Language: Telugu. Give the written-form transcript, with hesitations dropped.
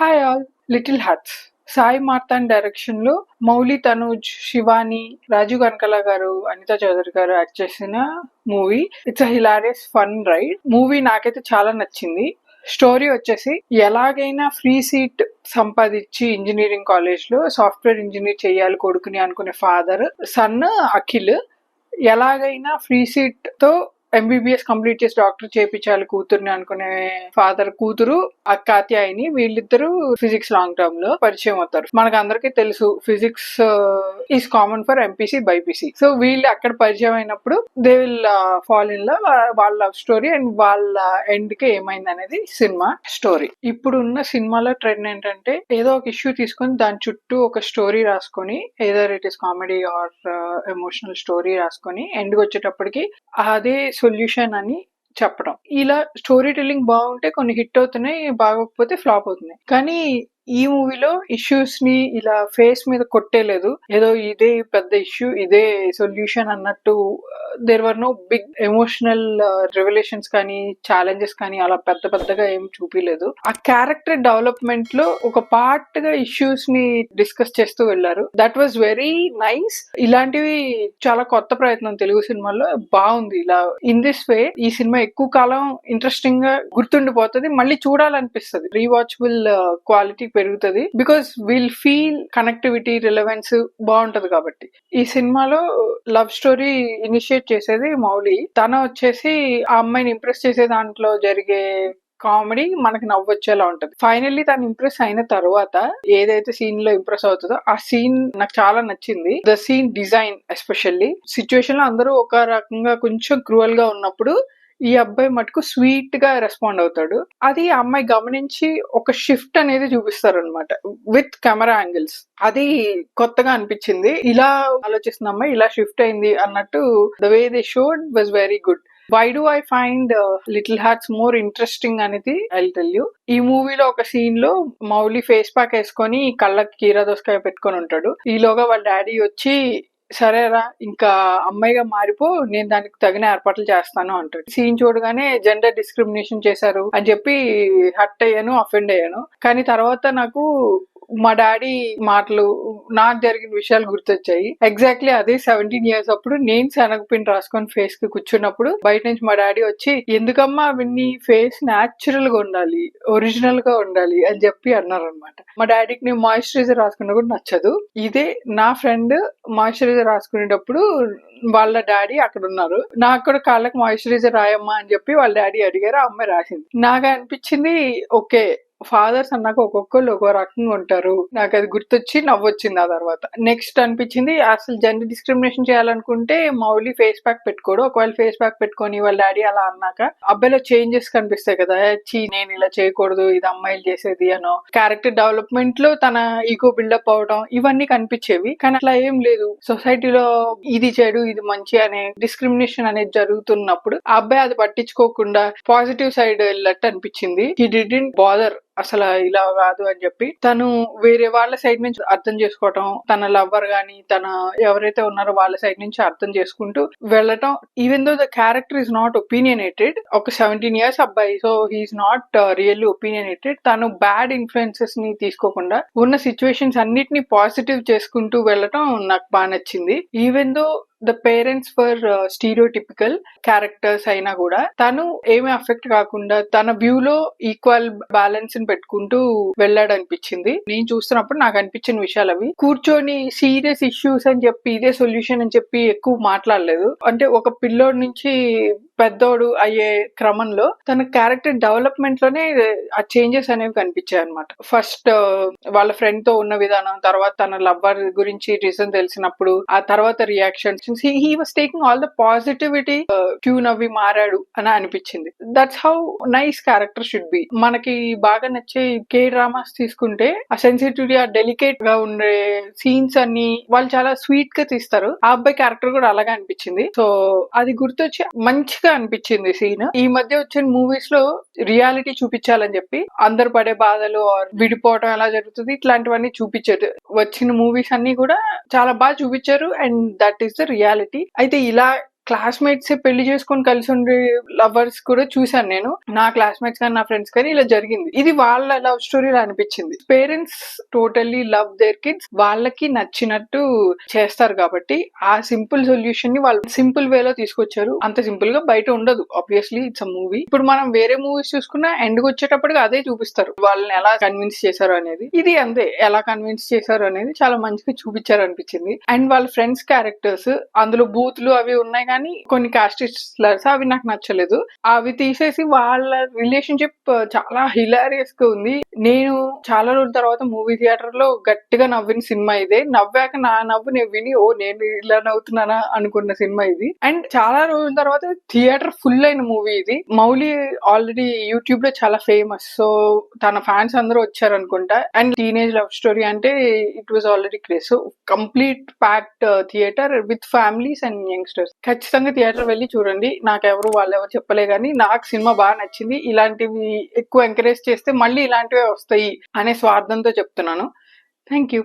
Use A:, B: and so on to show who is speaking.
A: Hi all. Little hearts Sai Martand direction లో మౌలి, తనూజ్, శివాని, రాజు కనకల గారు, అనితా చౌదరి గారు యాక్ట్ చేసిన movie. It's a hilarious fun ride. Movie నాకైతే చాలా నచ్చింది. స్టోరీ వచ్చేసి ఎలాగైనా ఫ్రీ సీట్ సంపాదించి ఇంజనీరింగ్ కాలేజ్ లో సాఫ్ట్వేర్ ఇంజనీర్ చెయ్యాలి కొడుకుని అనుకునే ఫాదర్ సన్ అఖిల్ ఎలాగైనా ఫ్రీ సీట్ తో ఎంబీబీఎస్ కంప్లీట్ చేసి డాక్టర్ చేయించాలి కూతుర్ని అనుకునే ఫాదర్ కూతురు కాత్యాయని, వీళ్ళిద్దరూ ఫిజిక్స్ లాంగ్ టర్మ్ లో పరిచయం అవుతారు. మనకు అందరికీ తెలుసు physics is common for MPC BiPC. So వీళ్ళు అక్కడ పరిచయం అయినప్పుడు they will fall in love. వాళ్ళ లవ్ స్టోరీ అండ్ వాళ్ళ ఎండ్ కి ఏమైంది అనేది సినిమా స్టోరీ. ఇప్పుడు ఉన్న సినిమాలో ట్రెండ్ ఏంటంటే ఏదో ఒక ఇష్యూ తీసుకొని దాని చుట్టూ ఒక స్టోరీ రాసుకొని, either it is comedy or emotional story రాసుకొని ఎండ్ వచ్చేటప్పటికి అదే సొల్యూషన్ అని చెప్పడం. ఇలా స్టోరీ టెల్లింగ్ బాగుంటే కొన్ని హిట్ అవుతున్నాయి, బాగోకపోతే ఫ్లాప్ అవుతున్నాయి. కానీ ఈ మూవీలో ఇష్యూస్ ని ఇలా ఫేస్ మీద కొట్టేలేదు. ఏదో ఇదే పెద్ద ఇష్యూ, ఇదే సొల్యూషన్ అన్నట్టు there were no big emotional revolutions కానీ ఛాలెంజెస్ కానీ అలా పెద్ద పెద్దగా ఏం చూపించలేదు. ఆ క్యారెక్టర్ డెవలప్మెంట్ లో ఒక పార్ట్ గా ఇష్యూస్ ని డిస్కస్ చేస్తూ వెళ్లారు. That was very nice. ఇలాంటివి చాలా కొత్త ప్రయత్నం తెలుగు సినిమాలో. బాగుంది. ఇలా ఇన్ దిస్ వే ఈ సినిమా ఎక్కువ కాలం ఇంట్రెస్టింగ్ గా గుర్తుండిపోతుంది, మళ్ళీ చూడాలనిపిస్తుంది. రీవాచబుల్ క్వాలిటీ పెరుగుతుంది because will feel connectivity, relevance బాగుంటది కాబట్టి. ఈ సినిమాలో లవ్ స్టోరీ ఇనిషియేట్ చేసేది మౌలి. తన వచ్చేసి ఆ అమ్మాయిని ఇంప్రెస్ చేసే దాంట్లో జరిగే కామెడీ మనకి నవ్వొచ్చేలా ఉంటది. ఫైనల్లీ తను ఇంప్రెస్ అయిన తర్వాత ఏదైతే సీన్ లో ఇంప్రెస్ అవుతుందో ఆ సీన్ నాకు చాలా నచ్చింది. The scene design especially. Situation లో అందరూ ఒక రకంగా కొంచెం క్రూయల్ గా ఉన్నప్పుడు ఈ అబ్బాయి మటుకు స్వీట్ గా రెస్పాండ్ అవుతాడు. అది ఆ అమ్మాయి గమనించి ఒక షిఫ్ట్ అనేది చూపిస్తారు అనమాట విత్ కెమెరా యాంగిల్స్. అది కొత్తగా అనిపించింది. ఇలా ఆలోచిస్తున్న అమ్మాయి ఇలా షిఫ్ట్ అయింది అన్నట్టు the way they showed was very good. Why do I find little hearts more interesting అనేది ఐ టెల్ యూ. ఈ మూవీలో ఒక సీన్ లో మౌలి ఫేస్ ప్యాక్ వేసుకొని కళ్ళకి కీరా దోసకాయ పెట్టుకొని ఉంటాడు. ఈలోగా వాళ్ళ డాడీ వచ్చి సరేరా ఇంకా అమ్మాయిగా మారిపో, నేను దానికి తగిన ఏర్పాట్లు చేస్తాను అంటాడు. సీన్ చూడగానే జెండర్ డిస్క్రిమినేషన్ చేశారు అని చెప్పి హర్ట్ అయ్యాను, అఫెండ్ అయ్యాను. కానీ తర్వాత నాకు మా డాడీ మాటలు, నాకు జరిగిన విషయాలు గుర్తొచ్చాయి. ఎగ్జాక్ట్లీ అదే 17 years అప్పుడు నేను శనగపిండి రాసుకొని ఫేస్ కి కూర్చున్నప్పుడు బయట నుంచి మా డాడీ వచ్చి ఎందుకమ్మా అవన్నీ ఫేస్ న్యాచురల్ గా ఉండాలి, ఒరిజినల్ గా ఉండాలి అని చెప్పి అన్నారు అనమాట. మా డాడీకి నేను మాయిశ్చరైజర్ రాసుకున్నా కూడా నచ్చదు. ఇదే నా ఫ్రెండ్ మాయిశ్చరైజర్ రాసుకునేటప్పుడు వాళ్ళ డాడీ అక్కడ ఉన్నారు. నాకు కూడా కాళ్ళకి మాయిశ్చరైజర్ రాయమ్మా అని చెప్పి వాళ్ళ డాడీ అడిగారు. ఆ అమ్మాయి రాసింది. నాకు అనిపించింది ఓకే, ఫాదర్స్ అన్నాక ఒక్కొక్కళ్ళు ఒక్కో రకంగా ఉంటారు. నాకు అది గుర్తొచ్చి నవ్వొచ్చింది. ఆ తర్వాత నెక్స్ట్ అనిపించింది అసలు జెండర్ డిస్క్రిమినేషన్ చేయాలనుకుంటే మౌలి ఫేస్ ప్యాక్ పెట్టుకోడు. ఒకవేళ ఫేస్ ప్యాక్ పెట్టుకొని వాళ్ళ డాడీ అలా అన్నాక అబ్బాయిలో చేంజెస్ కనిపిస్తాయి కదా, నేను ఇలా చేయకూడదు, ఇది అమ్మాయిలు చేసేది అనో. క్యారెక్టర్ డెవలప్మెంట్ లో తన ఈగో బిల్డప్ అవడం ఇవన్నీ కనిపించేవి. కానీ అట్లా ఏం లేదు. సొసైటీలో ఇది చెడు, ఇది మంచి అనే డిస్క్రిమినేషన్ అనేది జరుగుతున్నప్పుడు ఆ అబ్బాయి అది పట్టించుకోకుండా పాజిటివ్ సైడ్ వెళ్ళట్టు అనిపించింది. హీ డిడ్ంట్ బాదర్ అసలు ఇలా కాదు అని చెప్పి. తను వేరే వాళ్ళ సైడ్ నుంచి అర్థం చేసుకోవటం, తన లవ్వర్ గాని తన ఎవరైతే ఉన్నారో వాళ్ళ సైడ్ నుంచి అర్థం చేసుకుంటూ వెళ్ళటం. Even though the character is not opinionated. ఒక 17 years అబ్బాయి, so he is not really opinionated. తను బ్యాడ్ ఇన్ఫ్లుయెన్సెస్ ని తీసుకోకుండా ఉన్న సిచ్యువేషన్స్ అన్నిటిని పాజిటివ్ చేసుకుంటూ వెళ్ళటం నాకు బాగా నచ్చింది. Even though the parents for stereotypical characters అయినా కూడా తను ఏమీ అఫెక్ట్ కాకుండా తన వ్యూలో ఈక్వల్ బ్యాలెన్స్ పెట్టుకుంటూ వెళ్ళాడు అనిపించింది. నేను చూస్తున్నప్పుడు నాకు అనిపించిన విషయాలు అవి. కూర్చొని సీరియస్ ఇష్యూస్ అని చెప్పి ఇదే సొల్యూషన్ అని చెప్పి ఎక్కువ మాట్లాడలేదు. అంటే ఒక పిల్లోడి నుంచి పెద్దోడు అయ్యే క్రమంలో తన క్యారెక్టర్ డెవలప్మెంట్ లోనే ఆ చేంజెస్ అనేవి కనిపించాయి అనమాట. ఫస్ట్ వాళ్ళ ఫ్రెండ్ తో ఉన్న విధానం, తర్వాత తన లవ్వర్ గురించి రీజన్ తెలిసినప్పుడు ఆ తర్వాత reactions, he was taking all the positivity. Tune అవి మారాడు అని అనిపించింది. That's how nice character should be. మనకి బాగా నచ్చే కే డ్రామాస్ తీసుకుంటే ఆ సెన్సిటివిటీ, ఆ డెలికేట్ గా ఉండే సీన్స్ అన్ని వాళ్ళు చాలా స్వీట్ గా తీస్తారు. ఆ అబ్బాయి క్యారెక్టర్ కూడా అలాగే అనిపించింది. సో అది గుర్తొచ్చి మంచిగా అనిపించింది సీన్. ఈ మధ్య వచ్చిన మూవీస్ లో రియాలిటీ చూపించాలని చెప్పి అందరు పడే బాధలు విడిపోవడం ఎలా జరుగుతుంది ఇట్లాంటివన్నీ చూపించారు. వచ్చిన మూవీస్ అన్ని కూడా చాలా బాగా చూపించారు and that is the reality. అయితే ఇలా క్లాస్‌మేట్సే పెళ్లి చేసుకొని కలిసుండే లవర్స్ కూడా చూసాను నేను. నా క్లాస్‌మేట్స్ కానీ, నా ఫ్రెండ్స్ కానీ ఇలా జరిగింది. ఇది వాళ్ళ లవ్ స్టోరీలా అనిపిచ్చింది. Parents totally love their kids. వాళ్ళకి నచ్చినట్టు చేస్తారు కాబట్టి, ఆ సింపుల్ సొల్యూషన్‌ని వాళ్ళు సింపుల్ వేలో తీసుకొచ్చారు. అంత సింపుల్‌గా బయట ఉండదు. Obviously it's a movie. ఇప్పుడు మనం వేరే మూవీస్ చూసుకున్నా ఎండ్‌కొచ్చేటప్పటికి అదే చూపిస్తారు. వాళ్ళని ఎలా కన్విన్స్ చేశారు అనేది. ఇది అంతే. ఎలా కన్విన్స్ చేశారు అనేది చాలా మంచిగా చూపిచ్చారు అనిపిచ్చింది. అండ్ వాళ్ళ ఫ్రెండ్స్ క్యారెక్టర్స్ అందులో బూతులు అవి ఉన్నాయి కానీ కొన్ని కాస్టిస్ట్ స్లర్స్ అవి నాకు నచ్చలేదు. అవి తీసేసి వాళ్ళ రిలేషన్‌షిప్ చాలా హిలారియస్‌గా ఉంది. నేను చాలా రోజుల తర్వాత మూవీ థియేటర్‌లో గట్టిగా నవ్విన సినిమా ఇదే. నవ్వాక నా నవ్వు నేను విని నేను ఇలా నవ్వుతున్నానా అనుకున్న సినిమా ఇది. అండ్ చాలా రోజుల తర్వాత థియేటర్ ఫుల్ అయిన మూవీ ఇది. మౌలి ఆల్రెడీ యూట్యూబ్‌లో చాలా ఫేమస్. సో తన ఫ్యాన్స్ అందరూ వచ్చారనుకుంటా. అండ్ టీనేజ్ లవ్ స్టోరీ అంటే it was already craze. So complete packed theatre with families and youngsters. ఖచ్చితంగా థియేటర్ వెళ్లి చూడండి. నాకెవరు వాళ్ళెవరు చెప్పలే గానీ నాకు సినిమా బాగా నచ్చింది. ఇలాంటివి ఎక్కువ ఎంకరేజ్ చేస్తే మళ్ళీ ఇలాంటివే వస్తాయి అనే స్వార్థంతో చెప్తున్నాను. Thank you.